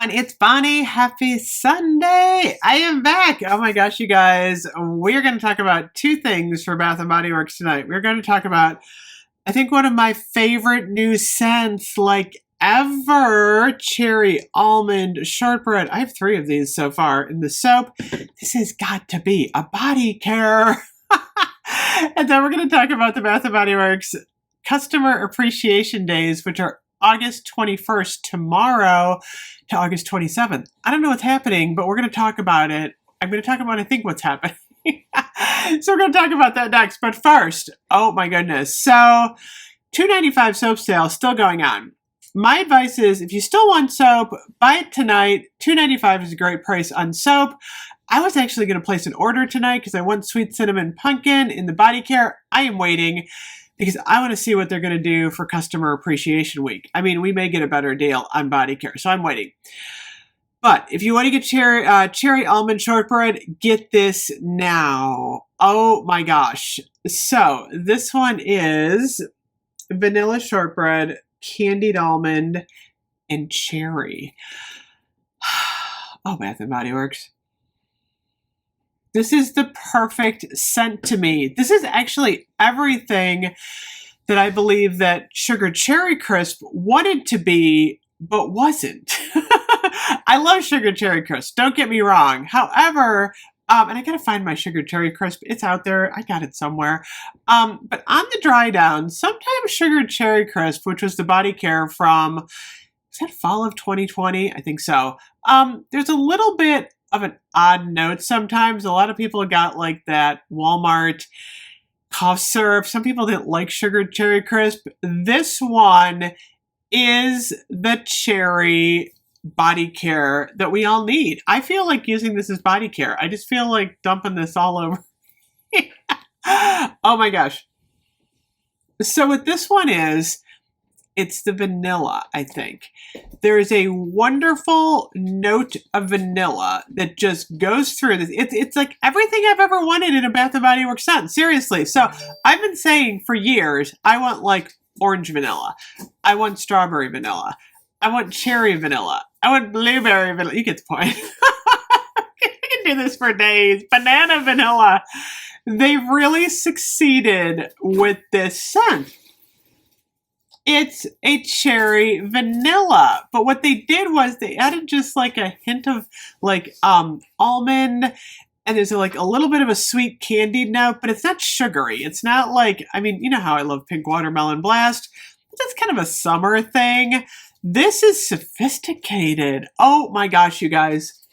And it's Bonnie. Happy Sunday. I am back. Oh my gosh, you guys. We're going to talk about two things for Bath and Body Works tonight. We're going to talk about, I think, one of my favorite new scents like ever, cherry almond shortbread. I have 3 of these so far in the soap. This has got to be a body care. And then we're going to talk about the Bath and Body Works Customer Appreciation Days, which are August 21st tomorrow to August 27th. I don't know what's happening, but we're going to talk about it. I'm going to talk about, I think, what's happening. So we're going to talk about that next. But first, oh my goodness. So $2.95 soap sale still going on. My advice is if you still want soap, buy it tonight. $2.95 is a great price on soap. I was actually going to place an order tonight because I want sweet cinnamon pumpkin in the body care. I am waiting because I want to see what they're going to do for Customer Appreciation Week. I mean, we may get a better deal on body care, so I'm waiting. But if you want to get cherry almond shortbread, get this now. Oh my gosh. So this one is vanilla shortbread, candied almond, and cherry. Oh, Bath and Body Works. This is the perfect scent to me. This is actually everything that I believe that Sugar Cherry Crisp wanted to be, but wasn't. I love Sugar Cherry Crisp, don't get me wrong. However, and I gotta find my Sugar Cherry Crisp. It's out there. I got it somewhere. But on the dry down, sometimes Sugar Cherry Crisp, which was the body care from, was that fall of 2020? I think so. There's a little bit of an odd note sometimes. A lot of people got like that Walmart cough syrup. Some people didn't like Sugar Cherry Crisp. This one is the cherry body care that we all need. I feel like using this as body care. I just feel like dumping this all over. Oh my gosh. So what this one is, it's the vanilla, I think. There is a wonderful note of vanilla that just goes through this. It's like everything I've ever wanted in a Bath & Body Works scent. Seriously. So I've been saying for years, I want like orange vanilla. I want strawberry vanilla. I want cherry vanilla. I want blueberry vanilla. You get the point. I can do this for days. Banana vanilla. They've really succeeded with this scent. It's a cherry vanilla, but what they did was they added just like a hint of like almond, and there's like a little bit of a sweet candied note, but it's not sugary. It's not like, I mean, you know how I love pink watermelon blast. That's kind of a summer thing. This is sophisticated. Oh my gosh, you guys.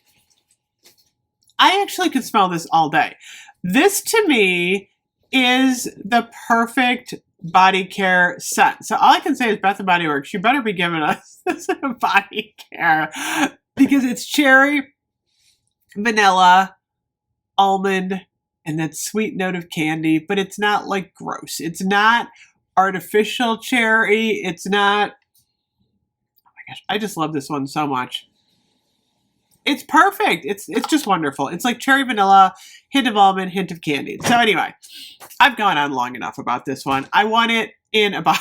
I actually could smell this all day. This to me is the perfect body care scent. So all I can say is Bath and Body Works, you better be giving us this body care because it's cherry, vanilla, almond, and that sweet note of candy, but it's not like gross. It's not artificial cherry. It's not, oh my gosh, I just love this one so much. It's perfect. It's just wonderful. It's like cherry vanilla, hint of almond, hint of candy. So anyway, I've gone on long enough about this one. I want it in a body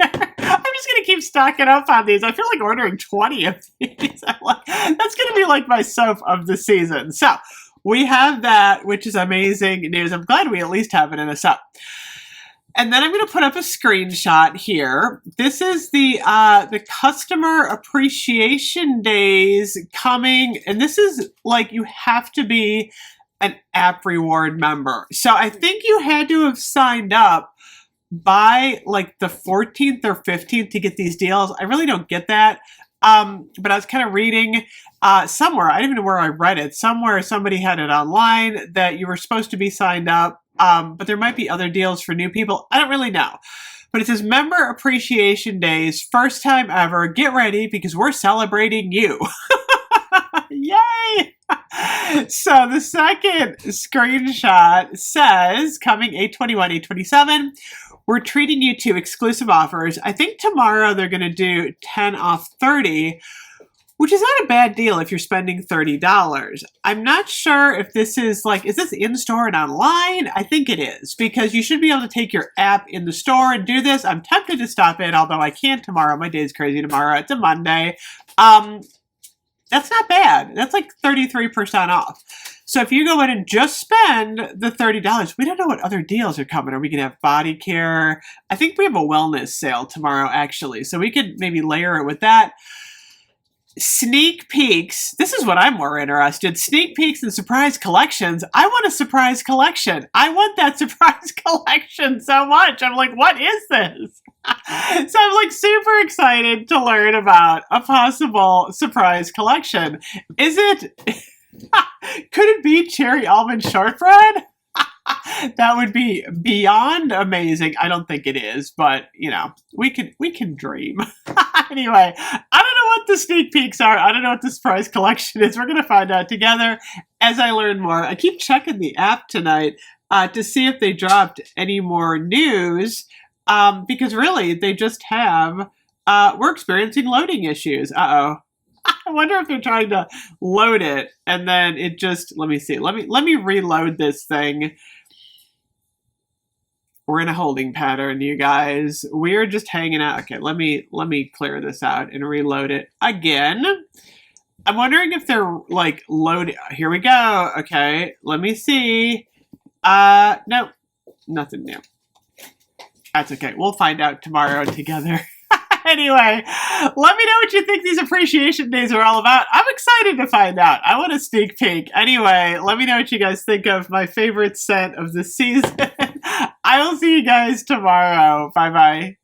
care. I'm just going to keep stocking up on these. I feel like ordering 20 of these. I'm like, that's going to be like my soap of the season. So we have that, which is amazing news. I'm glad we at least have it in a soap. And then I'm going to put up a screenshot here. This is the Customer Appreciation Days coming. And this is like you have to be an app reward member. So I think you had to have signed up by like the 14th or 15th to get these deals. I really don't get that. But I was kind of reading somewhere. I don't even know where I read it. Somewhere somebody had it online that you were supposed to be signed up. But there might be other deals for new people. I don't really know. But it says Member Appreciation Days, first time ever. Get ready because we're celebrating you. Yay! So the second screenshot says, coming 8/21, 8/27, we're treating you to exclusive offers. I think tomorrow they're going to do 10 off 30, which is not a bad deal if you're spending $30. I'm not sure if this is like, is this in-store and online? I think it is, because you should be able to take your app in the store and do this. I'm tempted to stop it, although I can't tomorrow. My day's crazy tomorrow. It's a Monday. That's not bad. That's like 33% off. So if you go in and just spend the $30, we don't know what other deals are coming. Are we going to have body care? I think we have a wellness sale tomorrow, actually. So we could maybe layer it with that. Sneak peeks. This is what I'm more interested. Sneak peeks and surprise collections. I want a surprise collection. I want that surprise collection so much. I'm like, what is this? So I'm like super excited to learn about a possible surprise collection. Is it, could it be cherry almond shortbread? That would be beyond amazing. I don't think it is, but you know, we can dream. Anyway, I don't know what the sneak peeks are. I don't know what the surprise collection is. We're gonna find out together as I learn more. I keep checking the app tonight to see if they dropped any more news, because really they just have we're experiencing loading issues. Uh-oh. I wonder if they're trying to load it and then it just, let me see. Let me reload this thing. We're in a holding pattern, you guys. We're just hanging out. Okay, let me clear this out and reload it again. I'm wondering if they're like loading. Here we go. Okay, let me see. No, nothing new. That's okay. We'll find out tomorrow together. Anyway, let me know what you think these appreciation days are all about. I'm excited to find out. I want a sneak peek. Anyway, let me know what you guys think of my favorite scent of the season. I will see you guys tomorrow. Bye-bye.